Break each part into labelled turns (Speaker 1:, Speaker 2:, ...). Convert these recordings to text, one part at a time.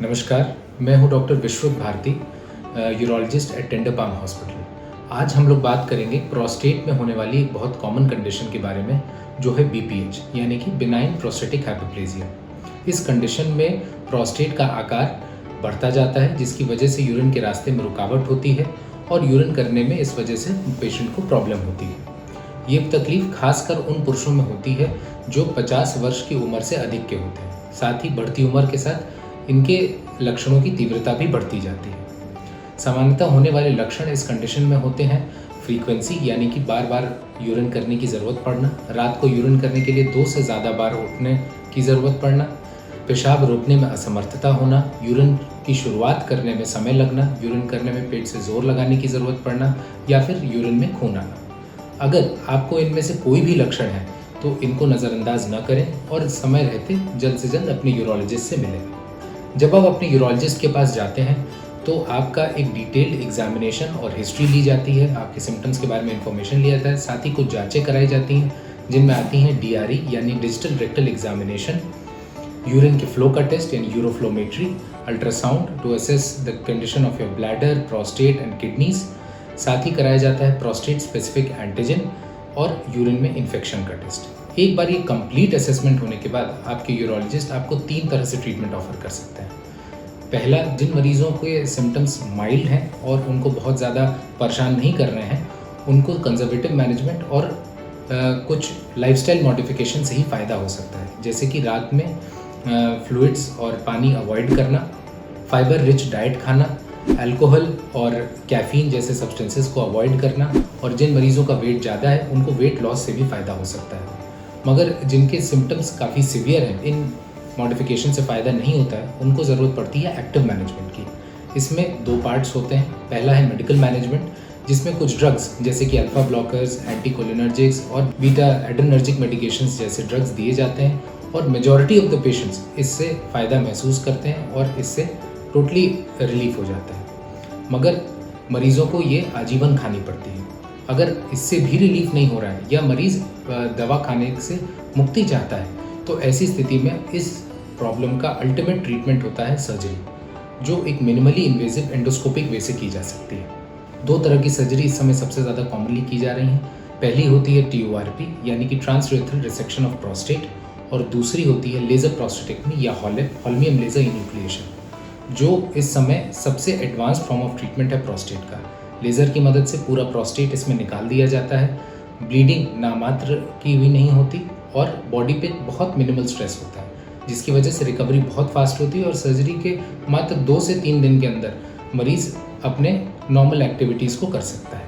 Speaker 1: नमस्कार, मैं हूं doctor Vishwak Bharti, urologist at tender palm hospital. आज हम लोग बात करेंगे प्रोस्टेट में होने वाली एक बहुत कॉमन कंडीशन के बारे में, जो है बीपीएच यानी कि बिनाइन प्रोस्टेटिक हाइपरप्लेजिया। इस कंडीशन में प्रोस्टेट का आकार बढ़ता जाता है, जिसकी वजह से यूरिन के रास्ते में रुकावट होती है और यूरिन करने में इस वजह से पेशेंट को प्रॉब्लम होती है। ये तकलीफ खासकर उन पुरुषों में होती है जो 50 वर्ष की उम्र से अधिक के होते हैं। साथ ही बढ़ती उम्र के साथ इनके लक्षणों की तीव्रता भी बढ़ती जाती है। सामान्यतः होने वाले लक्षण इस कंडीशन में होते हैं फ्रीक्वेंसी यानी कि बार बार यूरिन करने की ज़रूरत पड़ना, रात को यूरिन करने के लिए 2 से ज़्यादा बार उठने की ज़रूरत पड़ना, पेशाब रोकने में असमर्थता होना, यूरिन की शुरुआत करने में समय लगना, यूरिन करने में पेट से जोर लगाने की ज़रूरत पड़ना या फिर यूरिन में खून आना। अगर आपको इनमें से कोई भी लक्षण है तो इनको नज़रअंदाज न करें और समय रहते जल्द से जल्द अपने यूरोलॉजिस्ट से मिलें। जब आप अपने यूरोलॉजिस्ट के पास जाते हैं तो आपका एक डिटेल्ड एग्जामिनेशन और हिस्ट्री ली जाती है, आपके सिम्टम्स के बारे में इंफॉर्मेशन लिया जाता है, साथ ही कुछ जांचें कराई जाती हैं जिनमें आती हैं डीआरई यानी डिजिटल रेक्टल एग्जामिनेशन, यूरिन के फ्लो का टेस्ट यानी uroflowmetry, ultrasound to assess the condition of your bladder, prostate and kidneys. साथ ही कराया जाता है प्रोस्टेट स्पेसिफिक एंटीजन और यूरिन में इन्फेक्शन का टेस्ट। एक बार ये कंप्लीट असेसमेंट होने के बाद आपके यूरोलॉजिस्ट आपको 3 तरह से ट्रीटमेंट ऑफर कर सकते हैं। पहला, जिन मरीजों के सिम्टम्स माइल्ड हैं और उनको बहुत ज़्यादा परेशान नहीं कर रहे हैं, उनको कंजर्वेटिव मैनेजमेंट और कुछ लाइफस्टाइल मॉडिफिकेशन से ही फ़ायदा हो सकता है, जैसे कि रात में फ्लूइड्स और पानी अवॉइड करना, फाइबर रिच डाइट खाना, अल्कोहल और कैफीन जैसे सब्सटेंसेस को अवॉइड करना, और जिन मरीजों का वेट ज़्यादा है उनको वेट लॉस से भी फ़ायदा हो सकता है। मगर जिनके सिम्टम्स काफ़ी सीवियर हैं, इन मॉडिफिकेशन से फ़ायदा नहीं होता है, उनको ज़रूरत पड़ती है एक्टिव मैनेजमेंट की। इसमें 2 पार्ट्स होते हैं। पहला है मेडिकल मैनेजमेंट, जिसमें कुछ ड्रग्स जैसे कि अल्फा ब्लॉकर्स, एंटीकोलिनर्जिक्स और बीटा एड्रेनर्जिक मेडिकेशंस जैसे ड्रग्स दिए जाते हैं, और मेजॉरिटी ऑफ द पेशेंट्स इससे फ़ायदा महसूस करते हैं और इससे टोटली रिलीफ हो जाता है। मगर मरीज़ों को ये आजीवन खानी पड़ती है। अगर इससे भी रिलीफ नहीं हो रहा है या मरीज़ दवा खाने से मुक्ति चाहता है, तो ऐसी स्थिति में इस प्रॉब्लम का अल्टीमेट ट्रीटमेंट होता है सर्जरी, जो एक मिनिमली इन्वेजिव एंडोस्कोपिक वे से की जा सकती है। 2 तरह की सर्जरी इस समय सबसे ज़्यादा कॉमनली की जा रही हैं। पहली होती है TURP यानी कि ट्रांसयूरेथ्रल रिसेक्शन ऑफ प्रोस्टेट, और दूसरी होती है लेज़र प्रोस्टेटेक्टमी या होल्मियम लेज़र इन्यूक्लिएशन, जो इस समय सबसे एडवांस फॉर्म ऑफ ट्रीटमेंट है प्रोस्टेट का। लेज़र की मदद से पूरा प्रोस्टेट इसमें निकाल दिया जाता है, ब्लीडिंग नामात्र की भी नहीं होती और बॉडी पे बहुत मिनिमल स्ट्रेस होता है, जिसकी वजह से रिकवरी बहुत फास्ट होती है और सर्जरी के मात्र 2 से 3 दिन के अंदर मरीज़ अपने नॉर्मल एक्टिविटीज़ को कर सकता है।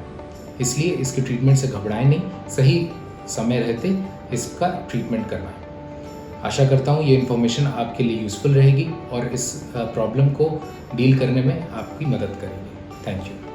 Speaker 1: इसलिए इसके ट्रीटमेंट से घबराएं नहीं, सही समय रहते इसका ट्रीटमेंट करवाएं। आशा करता हूँ ये इन्फॉर्मेशन आपके लिए यूज़फुल रहेगी और इस प्रॉब्लम को डील करने में आपकी मदद करेगी। Thank you.